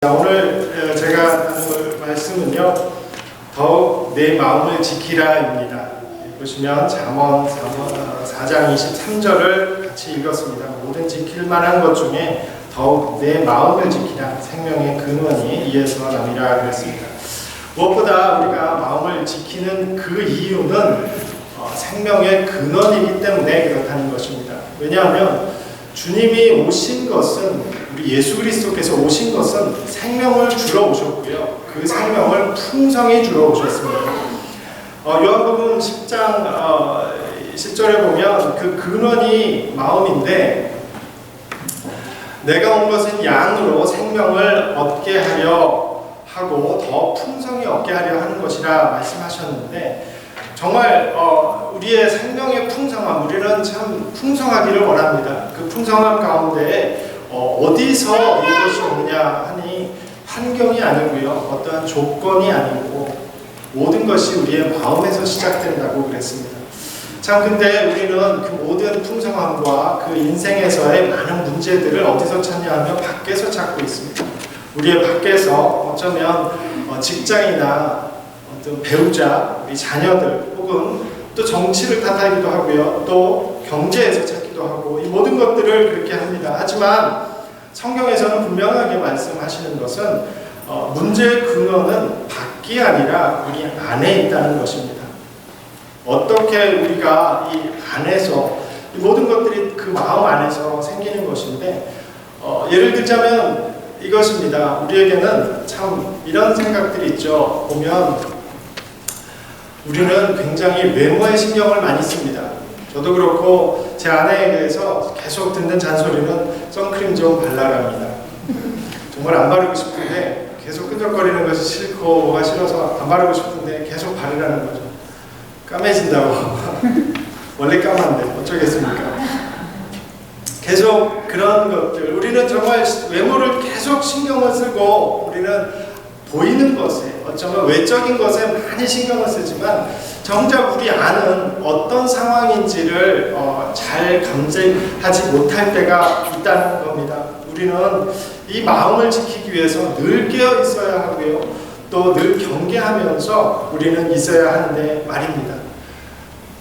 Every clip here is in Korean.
오늘 제가 나눌 말씀은요, 더욱 내 마음을 지키라입니다. 보시면 잠언 4장 23절을 같이 읽었습니다. 모든 지킬 만한 것 중에 더욱 내 마음을 지키라, 생명의 근원이 이에서 남이라 그랬습니다. 무엇보다 우리가 마음을 지키는 그 이유는 생명의 근원이기 때문에 그렇다는 것입니다. 왜냐하면 주님이 오신 것은, 우리 예수 그리스도께서 오신 것은 생명을 주러 오셨고요, 그 생명을 풍성히 주러 오셨습니다. 요한복음 10장 10절에 보면 그 근원이 마음인데, 내가 온 것은 양으로 생명을 얻게 하려 하고 더 풍성히 얻게 하려 하는 것이라 말씀하셨는데, 정말 우리의 생명의 풍성함, 우리는 참 풍성하기를 원합니다. 그 풍성함 가운데 어디서 이것이 오느냐 하니 환경이 아니고요, 어떠한 조건이 아니고 모든 것이 우리의 마음에서 시작된다고 그랬습니다. 참, 근데 우리는 그 모든 풍성함과 그 인생에서의 많은 문제들을 어디서 찾냐 하면 밖에서 찾고 있습니다. 우리의 밖에서 어쩌면 직장이나 어떤 배우자, 우리 자녀들, 혹은 또 정치를 탓하기도 하고요, 또 경제에서 찾기도 하고, 이 모든 것들을 그렇게 합니다. 하지만 성경에서는 분명하게 말씀하시는 것은 문제의 근원은 밖이 아니라 우리 안에 있다는 것입니다. 어떻게 우리가 이 안에서, 이 모든 것들이 그 마음 안에서 생기는 것인데, 예를 들자면 이것입니다. 우리에게는 참 이런 생각들이 있죠. 보면 우리는 굉장히 외모에 신경을 많이 씁니다. 저도 그렇고 제 아내에 대해서 계속 듣는 잔소리는 선크림 좀 발라랍니다. 정말 안 바르고 싶은데, 계속 끈적거리는 것이 싫고 뭐가 싫어서 안 바르고 싶은데 계속 바르라는 거죠. 까매진다고. 원래 까만데 어쩌겠습니까? 계속 그런 것들, 우리는 정말 외모를 계속 신경을 쓰고, 우리는 보이는 것에, 어쩌면 외적인 것에 많이 신경을 쓰지만 정작 우리 안은 어떤 상황인지를 잘 감지하지 못할 때가 있다는 겁니다. 우리는 이 마음을 지키기 위해서 늘 깨어 있어야 하고요, 또 늘 경계하면서 우리는 있어야 하는데 말입니다.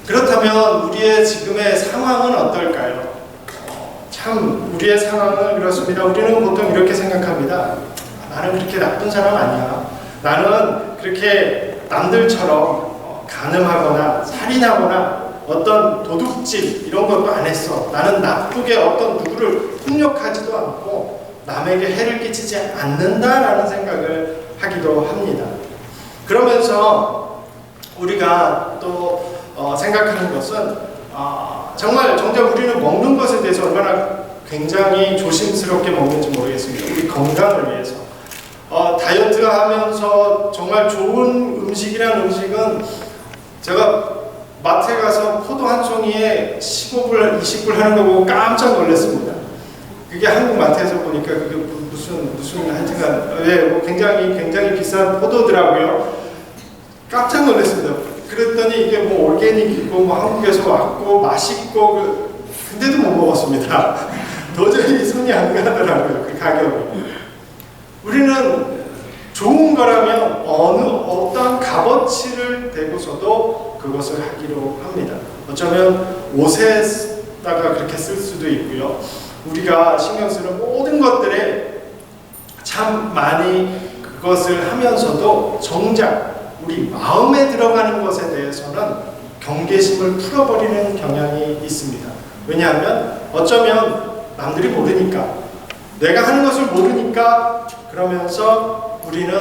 그렇다면 우리의 지금의 상황은 어떨까요? 참, 우리의 상황은 그렇습니다. 우리는 보통 이렇게 생각합니다. 나는 그렇게 나쁜 사람 아니야. 나는 그렇게 남들처럼 간음하거나 살인하거나 어떤 도둑질 이런 것도 안 했어. 나는 나쁘게 어떤 누구를 폭력하지도 않고 남에게 해를 끼치지 않는다라는 생각을 하기도 합니다. 그러면서 우리가 또 생각하는 것은 정말 정작 우리는 먹는 것에 대해서 얼마나 굉장히 조심스럽게 먹는지 모르겠습니다. 우리 건강을 위해서. 다이어트 하면서 정말 좋은 음식이라는 음식은, 제가 마트에 가서 포도 한 송이에 15불, 20불 하는 거 보고 깜짝 놀랐습니다. 그게 한국 마트에서 보니까 그게 무슨 하여튼간 뭐 굉장히 비싼 포도더라고요. 깜짝 놀랐습니다. 그랬더니 이게 뭐 올게닉이고 뭐 한국에서 왔고 맛있고, 근데도 못 먹었습니다. 도저히 손이 안 가더라고요, 그 가격이. 우리는 좋은 거라면 어떤 값어치를 대고서도 그것을 하기로 합니다. 어쩌면 옷에다가 그렇게 쓸 수도 있고요, 우리가 신경 쓰는 모든 것들에 참 많이 그것을 하면서도 정작 우리 마음에 들어가는 것에 대해서는 경계심을 풀어버리는 경향이 있습니다. 왜냐하면 어쩌면 남들이 모르니까, 내가 하는 것을 모르니까, 그러면서 우리는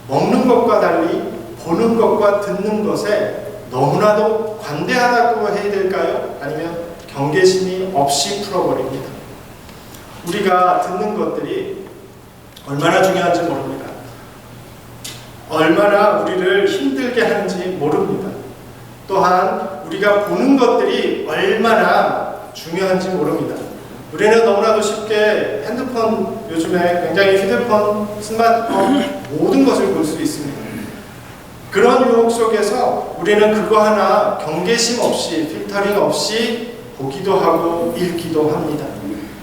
먹는 것과 달리 보는 것과 듣는 것에 너무나도 관대하다고 해야 될까요? 아니면 경계심이 없이 풀어버립니다. 우리가 듣는 것들이 얼마나 중요한지 모릅니다. 얼마나 우리를 힘들게 하는지 모릅니다. 또한 우리가 보는 것들이 얼마나 중요한지 모릅니다. 우리는 너무나도 쉽게 핸드폰, 요즘에 굉장히 휴대폰, 스마트폰 모든 것을 볼 수 있습니다. 그런 유혹 속에서 우리는 그거 하나 경계심 없이, 필터링 없이 보기도 하고 읽기도 합니다.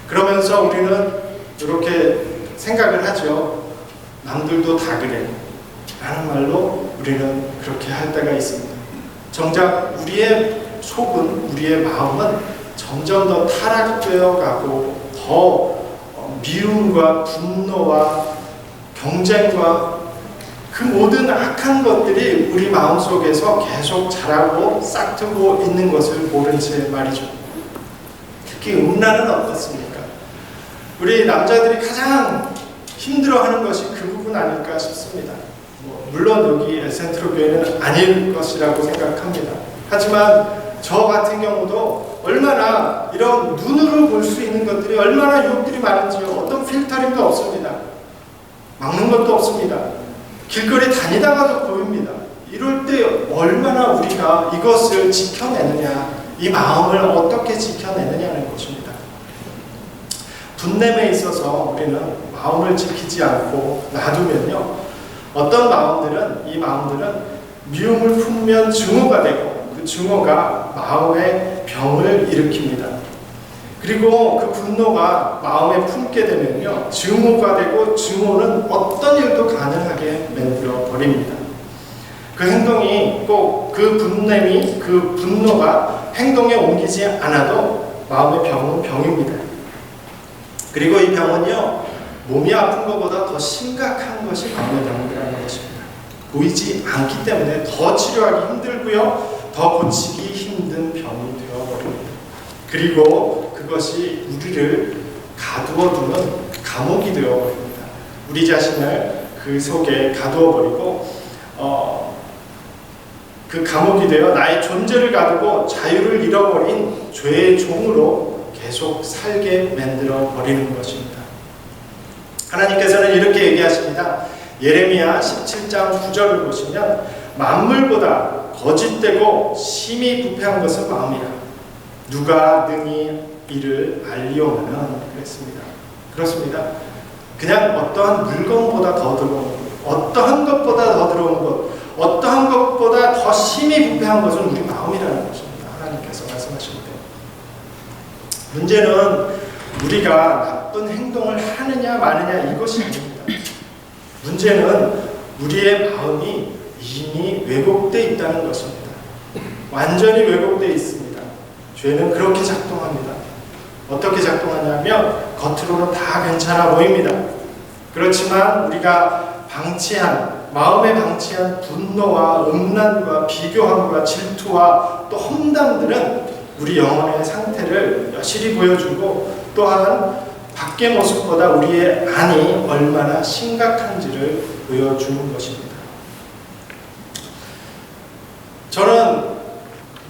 그러면서 우리는 이렇게 생각을 하죠. 남들도 다 그래 라는 말로 우리는 그렇게 할 때가 있습니다. 정작 우리의 속은, 우리의 마음은 점점 더 타락되어 가고 더 미움과 분노와 경쟁과 그 모든 악한 것들이 우리 마음속에서 계속 자라고 싹트고 있는 것을 모른 채 말이죠. 특히 음란은 어떻습니까? 우리 남자들이 가장 힘들어하는 것이 그 부분 아닐까 싶습니다. 물론 여기 에센트로 교회는 아닐 것이라고 생각합니다. 하지만 저 같은 경우도 얼마나 이런 눈으로 볼 수 있는 것들이 얼마나 유혹들이 많은지요. 어떤 필터링도 없습니다. 막는 것도 없습니다. 길거리 다니다가도 보입니다. 이럴 때 얼마나 우리가 이것을 지켜내느냐, 이 마음을 어떻게 지켜내느냐는 것입니다. 분냄에 있어서 우리는 마음을 지키지 않고 놔두면요, 어떤 마음들은, 이 마음들은 미움을 품으면 증오가 되고 그 증오가 마음의 병을 일으킵니다. 그리고 그 분노가 마음에 품게 되면요, 증오가 되고 증오는 어떤 일도 가능하게 만들어 버립니다. 그 행동이 꼭 그 분냄이, 그 분노가 행동에 옮기지 않아도 마음의 병은 병입니다. 그리고 이 병은요, 몸이 아픈 것보다 더 심각한 것이 마음의 병이라는 것입니다. 보이지 않기 때문에 더 치료하기 힘들고요, 더 고치기 힘든 병이 되어버립니다. 그리고 그것이 우리를 가두어두는 감옥이 되어버립니다. 우리 자신을 그 속에 가두어버리고 그 감옥이 되어 나의 존재를 가두고 자유를 잃어버린 죄의 종으로 계속 살게 만들어 버리는 것입니다. 하나님께서는 이렇게 얘기하십니다. 예레미야 17장 9절을 보시면 만물보다 거짓되고 심히 부패한 것은 마음이라 누가 능히 이를 알리오마는 그랬습니다. 그렇습니다. 그냥 어떠한 물건보다 더 들어오는 것, 어떠한 것보다 더 들어오는 것, 어떠한 것보다 더 심히 부패한 것은 우리 마음이라는 것입니다. 하나님께서 말씀하십니다. 문제는 우리가 나쁜 행동을 하느냐 마느냐 이것이 아닙니다. 문제는 우리의 마음이 이미 왜곡되어 있다는 것입니다. 완전히 왜곡되어 있습니다. 죄는 그렇게 작동합니다. 어떻게 작동하냐면 겉으로는 다 괜찮아 보입니다. 그렇지만 우리가 마음에 방치한 분노와 음란과 비교함과 질투와 또 험담들은 우리 영혼의 상태를 여실히 보여주고 또한 밖의 모습보다 우리의 안이 얼마나 심각한지를 보여주는 것입니다. 저는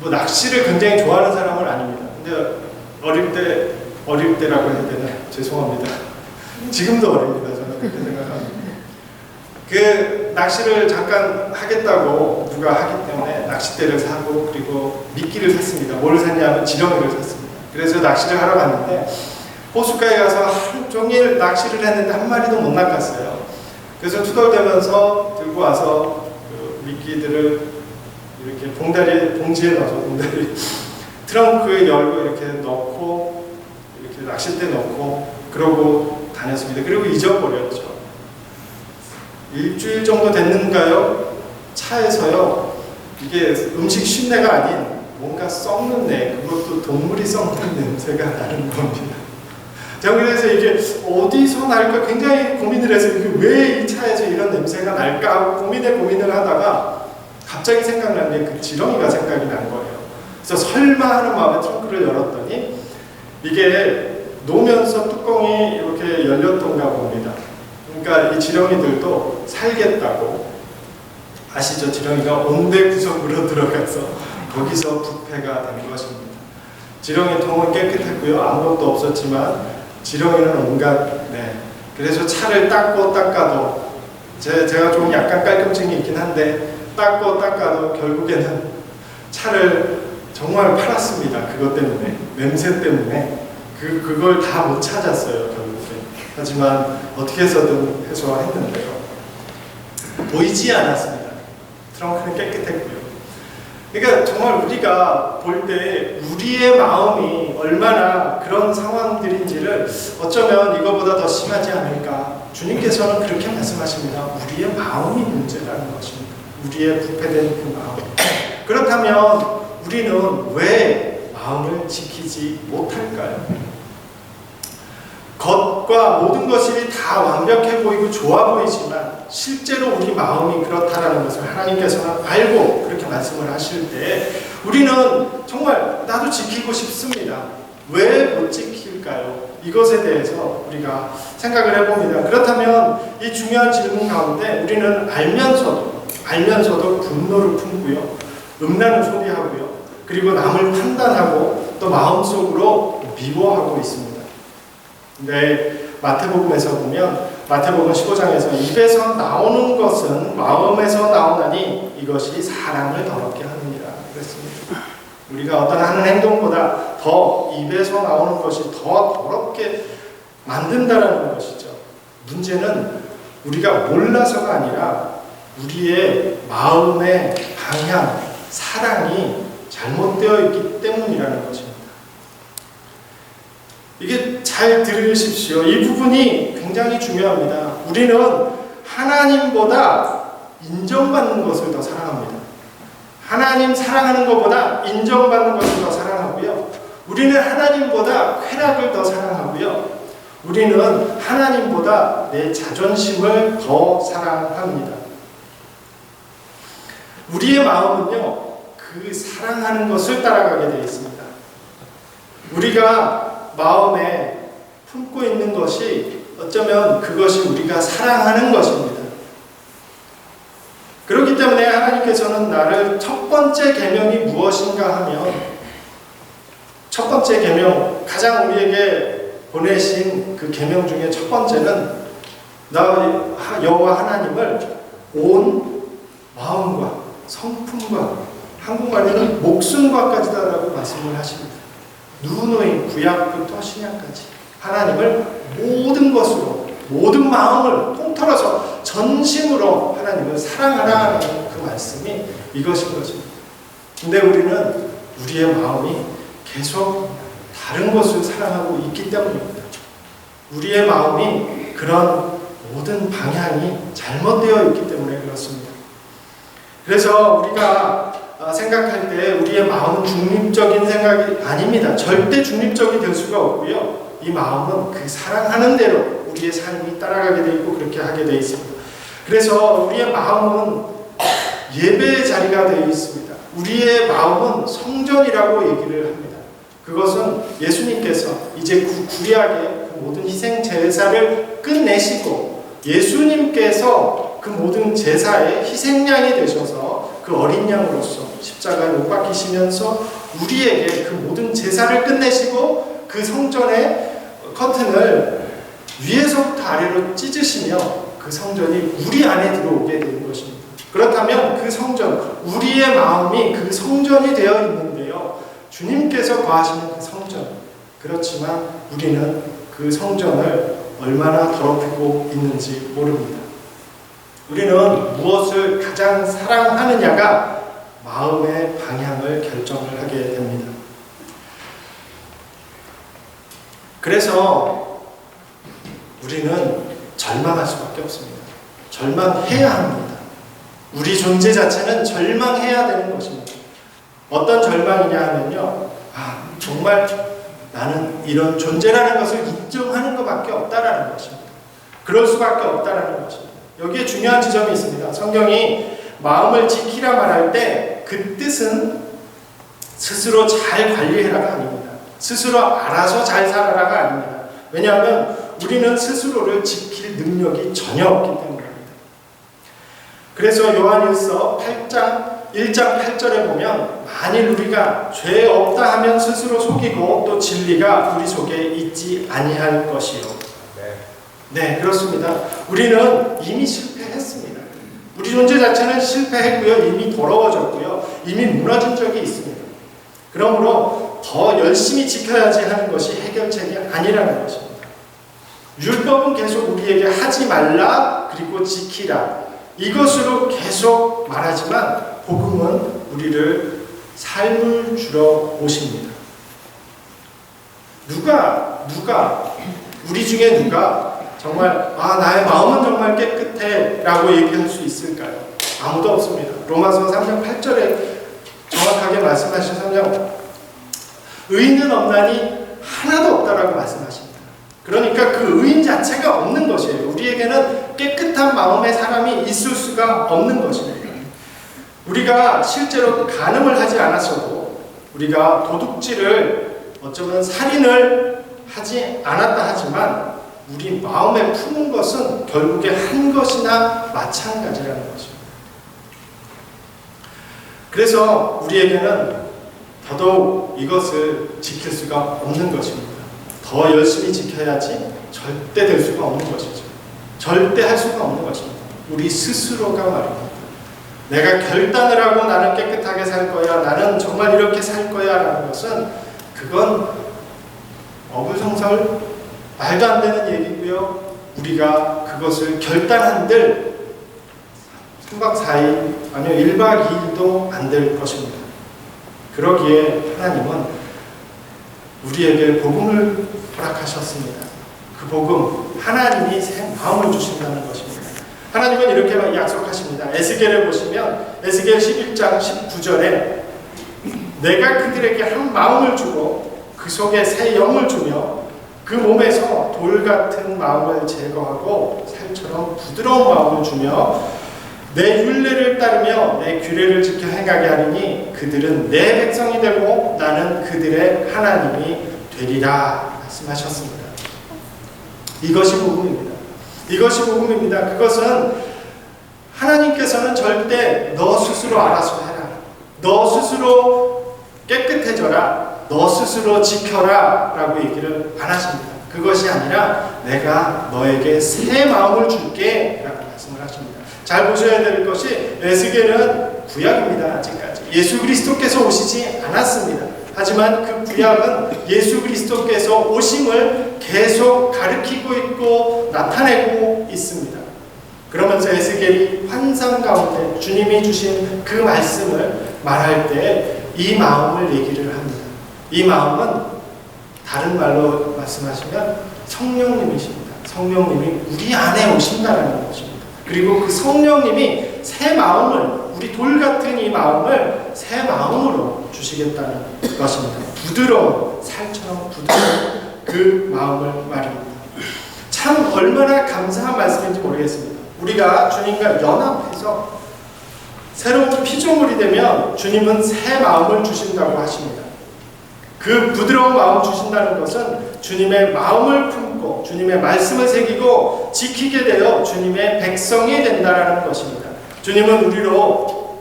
낚시를 굉장히 좋아하는 사람은 아닙니다. 근데 어릴 때라고 해야 되나? 죄송합니다. 지금도 어립니다. 저는 그렇게 생각합니다. 그 낚시를 잠깐 하겠다고 누가 하기 때문에 낚싯대를 사고 그리고 미끼를 샀습니다. 뭘 샀냐면 지렁이를 샀습니다. 그래서 낚시를 하러 갔는데 호숫가에 가서 하루 종일 낚시를 했는데 한 마리도 못 낚았어요. 그래서 투덜대면서 들고 와서 그 미끼들을 이렇게 봉지에 넣어서 트렁크에 열고 이렇게 넣고 이렇게 낚싯대 넣고 그러고 다녔습니다. 그리고 잊어버렸죠. 일주일 정도 됐는가요? 차에서요, 이게 음식 쉰내가 아닌 뭔가 썩는 그것도 동물이 썩는 냄새가 나는 겁니다. 제가 그래서 이게 어디서 날까 굉장히 고민을 해서 이게 왜 이 차에서 이런 냄새가 날까 하고 고민을 하다가 갑자기 생각난 게 그 지렁이가 생각이 난 거예요. 그래서 설마 하는 마음에 트렁크를 열었더니 이게 놓으면서 뚜껑이 이렇게 열렸던가 봅니다. 그러니까 이 지렁이들도 살겠다고, 아시죠? 지렁이가 온대 구석으로 들어가서 거기서 부패가 된 것입니다. 지렁이 통은 깨끗했고요. 아무것도 없었지만 지렁이는 온갖, 그래서 차를 닦고 닦아도 제가 좀 약간 깔끔증이 있긴 한데 닦고 닦아도 결국에는 차를 정말 팔았습니다. 그것 때문에, 냄새 때문에 그걸 다 못 찾았어요. 결국에. 하지만 어떻게 해서든 해소했는데요. 보이지 않았습니다. 트렁크는 깨끗했고요. 그러니까 정말 우리가 볼 때 우리의 마음이 얼마나 그런 상황들인지를 어쩌면 이거보다 더 심하지 않을까. 주님께서는 그렇게 말씀하십니다. 우리의 마음이 문제라는 것입니다. 우리의 부패된 그 마음. 그렇다면 우리는 왜 마음을 지키지 못할까요? 겉과 모든 것이 다 완벽해 보이고 좋아 보이지만 실제로 우리 마음이 그렇다라는 것을 하나님께서는 알고 그렇게 말씀을 하실 때 우리는 정말 나도 지키고 싶습니다. 왜 못 지킬까요? 이것에 대해서 우리가 생각을 해봅니다. 그렇다면 이 중요한 질문 가운데 우리는 알면서도 분노를 품고요. 음란을 소비하고요. 그리고 남을 판단하고 또 마음속으로 미워하고 있습니다. 네, 마태복음에서 보면 마태복음 15장에서 입에서 나오는 것은 마음에서 나오나니 이것이 사람을 더럽게 하느니라 그랬습니다. 우리가 어떤 하는 행동보다 더 입에서 나오는 것이 더 더럽게 만든다라는 것이죠. 문제는 우리가 몰라서가 아니라 우리의 마음의 방향, 사랑이 잘못되어 있기 때문이라는 것입니다. 이게 잘 들으십시오. 이 부분이 굉장히 중요합니다. 우리는 하나님보다 인정받는 것을 더 사랑합니다. 하나님 사랑하는 것보다 인정받는 것을 더 사랑하고요. 우리는 하나님보다 쾌락을 더 사랑하고요. 우리는 하나님보다 내 자존심을 더 사랑합니다. 우리의 마음은요, 그 사랑하는 것을 따라가게 되어 있습니다. 우리가 마음에 품고 있는 것이 어쩌면 그것이 우리가 사랑하는 것입니다. 그렇기 때문에 하나님께서는 나를 첫 번째 계명이 무엇인가 하면 첫 번째 계명, 가장 우리에게 보내신 그 계명 중에 첫 번째는 나 여호와 하나님을 온 마음과 성품과 한국말에는 목숨과까지다라고 말씀을 하십니다. 누누이 구약부터 신약까지 하나님을 모든 것으로 모든 마음을 통틀어서 전심으로 하나님을 사랑하라는 그 말씀이 이것인 것입니다. 근데 우리는 우리의 마음이 계속 다른 것을 사랑하고 있기 때문입니다. 우리의 마음이 그런 모든 방향이 잘못되어 있기 때문에 그렇습니다. 그래서 우리가 생각할 때 우리의 마음은 중립적인 생각이 아닙니다. 절대 중립적이 될 수가 없고요. 이 마음은 그 사랑하는 대로 우리의 삶이 따라가게 돼 있고 그렇게 하게 돼 있습니다. 그래서 우리의 마음은 예배의 자리가 되어 있습니다. 우리의 마음은 성전이라고 얘기를 합니다. 그것은 예수님께서 이제 구약의 그 모든 희생 제사를 끝내시고 예수님께서 그 모든 제사의 희생양이 되셔서 그 어린 양으로서 십자가에 못 박히시면서 우리에게 그 모든 제사를 끝내시고 그 성전의 커튼을 위에서부터 아래로 찢으시며 그 성전이 우리 안에 들어오게 되는 것입니다. 그렇다면 그 성전, 우리의 마음이 그 성전이 되어 있는데요. 주님께서 거하시는 그 성전. 그렇지만 우리는 그 성전을 얼마나 더럽히고 있는지 모릅니다. 우리는 무엇을 가장 사랑하느냐가 마음의 방향을 결정을 하게 됩니다. 그래서 우리는 절망할 수밖에 없습니다. 절망해야 합니다. 우리 존재 자체는 절망해야 되는 것입니다. 어떤 절망이냐 하면요. 정말 나는 이런 존재라는 것을 인정하는 것밖에 없다라는 것입니다. 그럴 수밖에 없다라는 것입니다. 여기에 중요한 지점이 있습니다. 성경이 마음을 지키라 말할 때 그 뜻은 스스로 잘 관리해라가 아닙니다. 스스로 알아서 잘 살아라가 아닙니다. 왜냐하면 우리는 스스로를 지킬 능력이 전혀 없기 때문입니다. 그래서 요한일서 1장 8절에 보면 만일 우리가 죄 없다 하면 스스로 속이고 또 진리가 우리 속에 있지 아니할 것이요. 네, 그렇습니다. 우리는 이미 실패했습니다. 우리 존재 자체는 실패했고요. 이미 더러워졌고요. 이미 무너진 적이 있습니다. 그러므로 더 열심히 지켜야지 하는 것이 해결책이 아니라는 것입니다. 율법은 계속 우리에게 하지 말라 그리고 지키라 이것으로 계속 말하지만 복음은 우리를 삶을 주러 오십니다. 누가 우리 중에 누가 정말 나의 마음은 정말 깨끗해 라고 얘기할 수 있을까요? 아무도 없습니다. 로마서 3장 8절에 정확하게 말씀하시면 의인은 없나니 하나도 없다라고 말씀하십니다. 그러니까 그 의인 자체가 없는 것이에요. 우리에게는 깨끗한 마음의 사람이 있을 수가 없는 것입니다. 우리가 실제로 간음을 하지 않았어도, 우리가 도둑질을 어쩌면 살인을 하지 않았다 하지만 우리 마음에 품은 것은 결국에 한 것이나 마찬가지라는 것입니다. 그래서 우리에게는 더더욱 이것을 지킬 수가 없는 것입니다. 더 열심히 지켜야지 절대 될 수가 없는 것이죠. 절대 할 수가 없는 것입니다. 우리 스스로가 말입니다. 내가 결단을 하고 나는 깨끗하게 살 거야, 나는 정말 이렇게 살 거야 라는 것은 그건 어불성설, 말도 안 되는 얘기고요. 우리가 그것을 결단한들 3박 4일 아니면 1박 2일도 안 될 것입니다. 그러기에 하나님은 우리에게 복음을 허락하셨습니다. 그 복음, 하나님이 새 마음을 주신다는 것입니다. 하나님은 이렇게 약속하십니다. 에스겔에 보시면 에스겔 11장 19절에 내가 그들에게 한 마음을 주고 그 속에 새 영을 주며 그 몸에서 돌 같은 마음을 제거하고 살처럼 부드러운 마음을 주며 내 율례를 따르며 내 규례를 지켜 행하게 하리니 그들은 내 백성이 되고 나는 그들의 하나님이 되리라 말씀하셨습니다. 이것이 복음입니다. 이것이 복음입니다. 그것은 하나님께서는 절대 너 스스로 알아서 해라, 너 스스로 깨끗해져라, 너 스스로 지켜라 라고 얘기를 안 하십니다. 그것이 아니라 내가 너에게 새 마음을 줄게 라고 말씀을 하십니다. 잘 보셔야 될 것이 에스겔은 구약입니다. 아직까지 예수 그리스도께서 오시지 않았습니다. 하지만 그 구약은 예수 그리스도께서 오심을 계속 가르치고 있고 나타내고 있습니다. 그러면서 에스겔이 환상 가운데 주님이 주신 그 말씀을 말할 때 이 마음을 얘기를 합니다. 이 마음은 다른 말로 말씀하시면 성령님이십니다. 성령님이 우리 안에 오신다는 것입니다. 그리고 그 성령님이 새 마음을, 우리 돌 같은 이 마음을 새 마음으로 주시겠다는 것입니다. 부드러운, 살처럼 부드러운 그 마음을 말입니다. 참 얼마나 감사한 말씀인지 모르겠습니다. 우리가 주님과 연합해서 새로운 피조물이 되면 주님은 새 마음을 주신다고 하십니다. 그 부드러운 마음 주신다는 것은 주님의 마음을 품고 주님의 말씀을 새기고 지키게 되어 주님의 백성이 된다는 것입니다. 주님은 우리로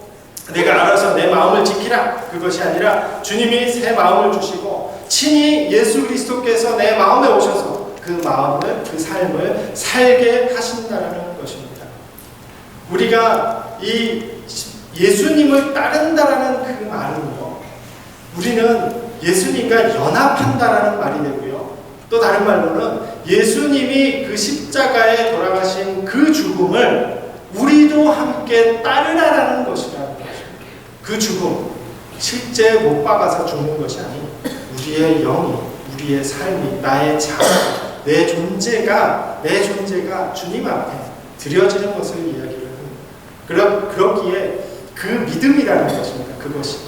내가 알아서 내 마음을 지키라, 그것이 아니라 주님이 새 마음을 주시고 친히 예수 그리스도께서 내 마음에 오셔서 그 마음을, 그 삶을 살게 하신다는 것입니다. 우리가 이 예수님을 따른다라는 그 말은요, 우리는 예수님과 연합한다라는 말이 되고요, 또 다른 말로는 예수님이 그 십자가에 돌아가신 그 죽음을 우리도 함께 따르라라는 것이라는 것입니다. 그 죽음, 실제 못 박아서 죽는 것이 아닌 우리의 영이, 우리의 삶이, 나의 자아, 내 존재가 주님 앞에 드려지는 것을 이야기를 합니다. 그러기에 그 믿음이라는 것입니다. 그것이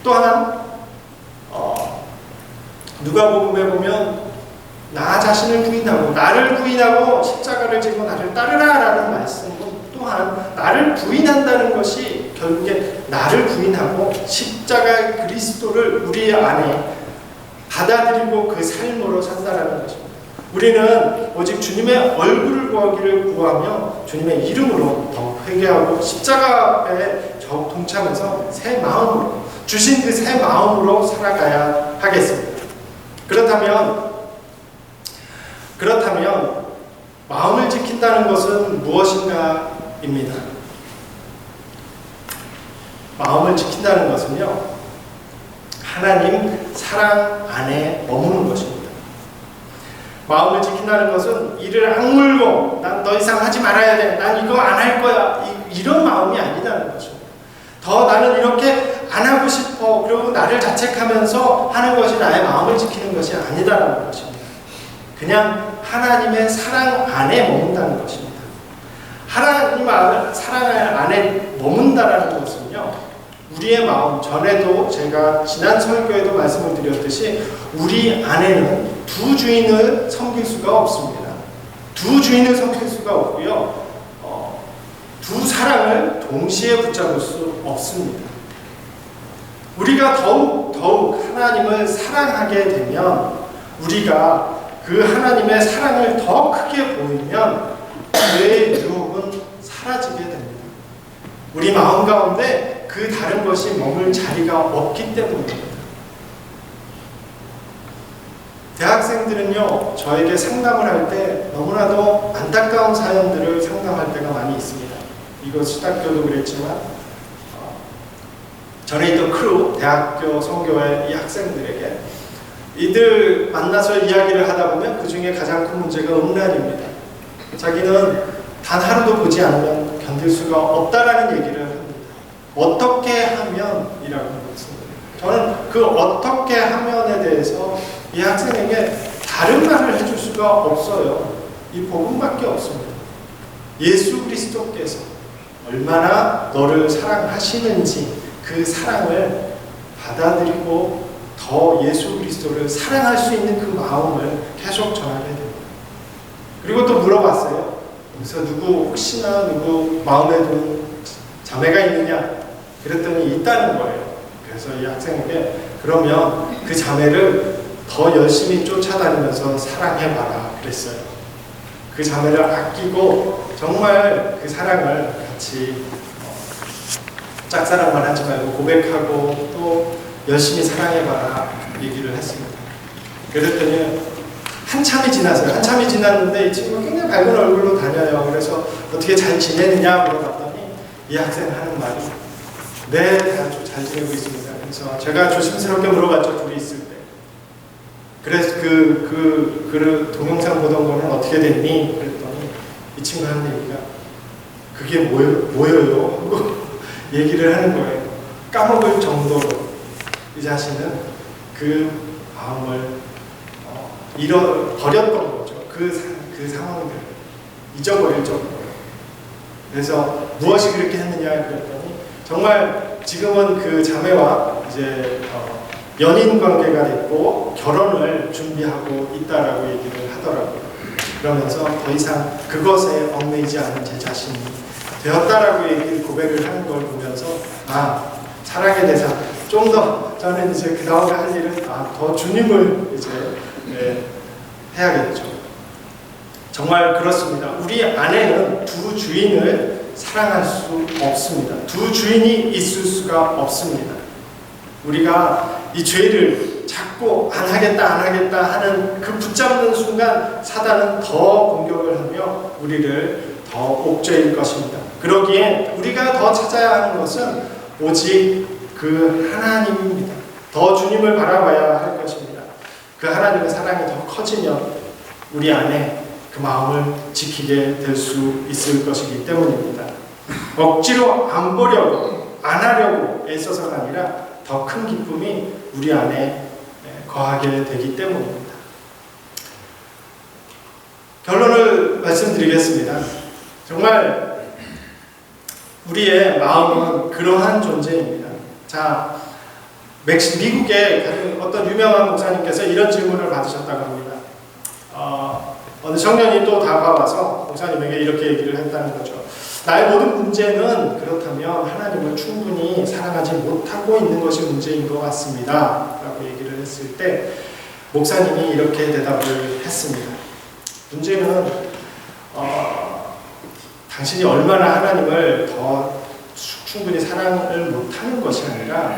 또한 누가복음에 보면 나 자신을 부인하고 나를 부인하고 십자가를 지고 나를 따르라라는 말씀은 또한 나를 부인한다는 것이 결국에 나를 부인하고 십자가 그리스도를 우리 안에 받아들이고 그 삶으로 산다는 것입니다. 우리는 오직 주님의 얼굴을 구하기를 구하며 주님의 이름으로 더 회개하고 십자가 앞에 더욱 동참해서 새 마음으로 주신 그 새 마음으로 살아가야 하겠습니다. 그렇다면 마음을 지킨다는 것은 무엇인가입니다. 마음을 지킨다는 것은요, 하나님 사랑 안에 머무는 것입니다. 마음을 지킨다는 것은 이를 악물고 난 더 이상 하지 말아야 돼, 난 이거 안 할 거야, 이런 마음이 아니라는 것입니다. 더 나는 이렇게 안 하고 싶어 그리고 나를 자책하면서 하는 것이 나의 마음을 지키는 것이 아니다라는 것입니다. 그냥 하나님의 사랑 안에 머문다는 것입니다. 하나님 사랑 안에 머문다라는 것은요, 우리의 마음, 전에도 제가 지난 설교에도 말씀을 드렸듯이 우리 안에는 두 주인을 섬길 수가 없습니다. 두 주인을 섬길 수가 없고요, 두 사랑을 동시에 붙잡을 수 없습니다. 우리가 더욱 하나님을 사랑하게 되면, 우리가 그 하나님의 사랑을 더 크게 보이면 죄의 유혹은 사라지게 됩니다. 우리 마음 가운데 그 다른 것이 머물 자리가 없기 때문입니다. 대학생들은요, 저에게 상담을 할 때 너무나도 안타까운 사연들을 상담할 때가 많이 있습니다. 이거 수학교도 그랬지만 전에 있던 크루, 대학교 선교회 이 학생들에게 이들 만나서 이야기를 하다 보면 그 중에 가장 큰 문제가 음란입니다. 자기는 단 하루도 보지 않으면 견딜 수가 없다라는 얘기를 합니다. 어떻게 하면? 이라고 묻습니다. 저는 그 어떻게 하면에 대해서 이 학생에게 다른 말을 해줄 수가 없어요. 이 복음밖에 없습니다. 예수 그리스도께서 얼마나 너를 사랑하시는지 그 사랑을 받아들이고 더 예수 그리스도를 사랑할 수 있는 그 마음을 계속 전하게 됩니다. 그리고 또 물어봤어요. 그래서 혹시나 누구 마음에 든 자매가 있느냐? 그랬더니 있다는 거예요. 그래서 이 학생에게 그러면 그 자매를 더 열심히 쫓아다니면서 사랑해봐라 그랬어요. 그 자매를 아끼고 정말 그 사랑을 같이 짝사랑만 하지 말고 고백하고 또 열심히 사랑해봐라 얘기를 했습니다. 그랬더니 한참이 지났어요. 한참이 지났는데 이 친구가 굉장히 밝은 얼굴로 다녀요. 그래서 어떻게 잘 지내느냐 물어봤더니 이 학생 하는 말이 네, 아주 잘 지내고 있습니다. 그래서 제가 조심스럽게 물어봤죠. 둘이 있을 때. 그래서 그 동영상 보던 거는 어떻게 됐니? 그랬더니 이 친구가 하는 얘기가 그게 뭐예요? 하고 얘기를 하는 거예요. 까먹을 정도로 이 자신은 그 마음을 버렸던 거죠. 그 상황들을 잊어버릴 정도로. 그래서 무엇이 그렇게 했느냐 그랬더니 정말 지금은 그 자매와 이제 연인 관계가 됐고 결혼을 준비하고 있다라고 얘기를 하더라고요. 그러면서 더 이상 그것에 얽매이지 않은 제 자신이 되었다라고 고백을 하는 걸 보면서 사랑의 대상 좀 더 저는 이제 그 다음에 할 일은 더 주님을 이제 해야겠죠. 정말 그렇습니다. 우리 안에는 두 주인을 사랑할 수 없습니다. 두 주인이 있을 수가 없습니다. 우리가 이 죄를 자꾸 안 하겠다 하는 그 붙잡는 순간 사단은 더 공격을 하며 우리를 더 옥죄일 것입니다. 그러기에 우리가 더 찾아야 하는 것은 오직 그 하나님입니다. 더 주님을 바라봐야 할 것입니다. 그 하나님의 사랑이 더 커지면 우리 안에 그 마음을 지키게 될 수 있을 것이기 때문입니다. 억지로 안 보려고 안 하려고 애써서가 아니라 더 큰 기쁨이 우리 안에 거하게 되기 때문입니다. 결론을 말씀드리겠습니다. 정말 우리의 마음은 그러한 존재입니다. 자, 미국의 어떤 유명한 목사님께서 이런 질문을 받으셨다고 합니다. 어느 청년이 또 다가와서 목사님에게 이렇게 얘기를 했다는 거죠. 나의 모든 문제는 그렇다면 하나님을 충분히 사랑하지 못하고 있는 것이 문제인 것 같습니다. 라고 얘기를 했을 때 목사님이 이렇게 대답을 했습니다. 문제는 당신이 얼마나 하나님을 더 충분히 사랑을 못하는 것이 아니라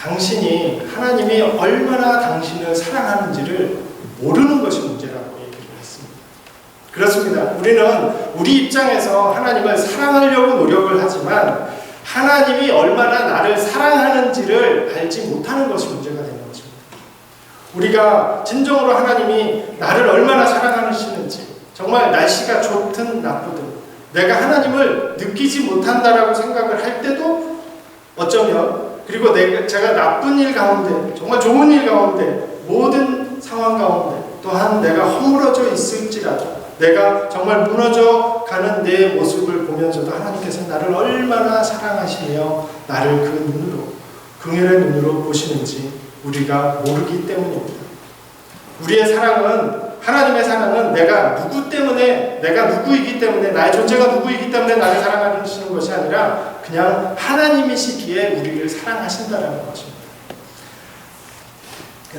당신이 하나님이 얼마나 당신을 사랑하는지를 모르는 것이 문제라고 얘기를 했습니다. 그렇습니다. 우리는 우리 입장에서 하나님을 사랑하려고 노력을 하지만 하나님이 얼마나 나를 사랑하는지를 알지 못하는 것이 문제가 되는 것입니다. 우리가 진정으로 하나님이 나를 얼마나 사랑하시는지, 정말 날씨가 좋든 나쁘든 내가 하나님을 느끼지 못한다라고 생각을 할 때도 어쩌면 그리고 제가 나쁜 일 가운데, 정말 좋은 일 가운데, 모든 상황 가운데, 또한 내가 허물어져 있을지라도, 내가 정말 무너져 가는 내 모습을 보면서도 하나님께서 나를 얼마나 사랑하시며 나를 그 눈으로, 긍휼의 눈으로 보시는지 우리가 모르기 때문입니다. 우리의 사랑은, 하나님의 사랑은 내가 누구 때문에, 내가 누구이기 때문에, 나의 존재가 누구이기 때문에 나를 사랑하시는 것이 아니라 그냥 하나님이시기에 우리를 사랑하신다는 것입니다.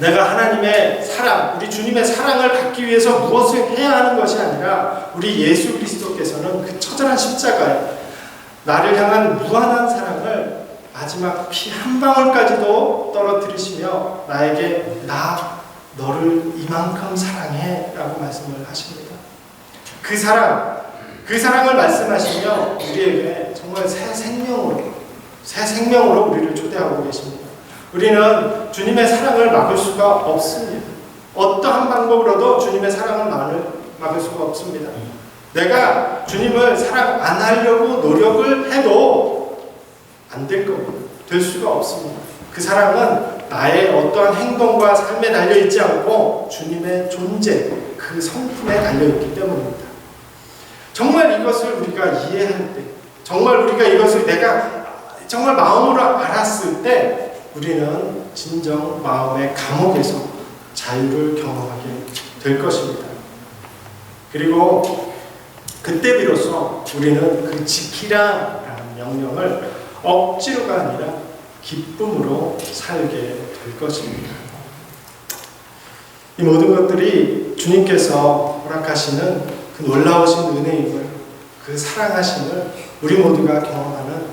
내가 하나님의 사랑, 우리 주님의 사랑을 받기 위해서 무엇을 해야 하는 것이 아니라 우리 예수 그리스도께서는 그 처절한 십자가에 나를 향한 무한한 사랑을 마지막 피 한 방울까지도 떨어뜨리시며 나에게 너를 이만큼 사랑해 라고 말씀을 하십니다. 그 사랑을 말씀하시며 우리에게 정말 새 생명으로 우리를 초대하고 계십니다. 우리는 주님의 사랑을 막을 수가 없습니다. 어떠한 방법으로도 주님의 사랑을 막을 수가 없습니다. 내가 주님을 사랑 안 하려고 노력을 해도 안 될 겁니다. 될 수가 없습니다. 그 사랑은 나의 어떠한 행동과 삶에 달려있지 않고 주님의 존재, 그 성품에 달려있기 때문입니다. 정말 이것을 우리가 이해할 때, 정말 우리가 이것을 내가 정말 마음으로 알았을 때 우리는 진정 마음의 감옥에서 자유를 경험하게 될 것입니다. 그리고 그때 비로소 우리는 그 지키라라는 명령을 억지로가 아니라 기쁨으로 살게 될 것입니다. 이 모든 것들이 주님께서 허락하시는 그 놀라우신 은혜임을, 그 사랑하심을 우리 모두가 경험하는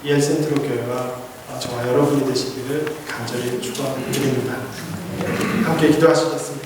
EL센트로 교회와 저와 여러분이 되시기를 간절히 축원드립니다. 함께 기도하시겠습니다.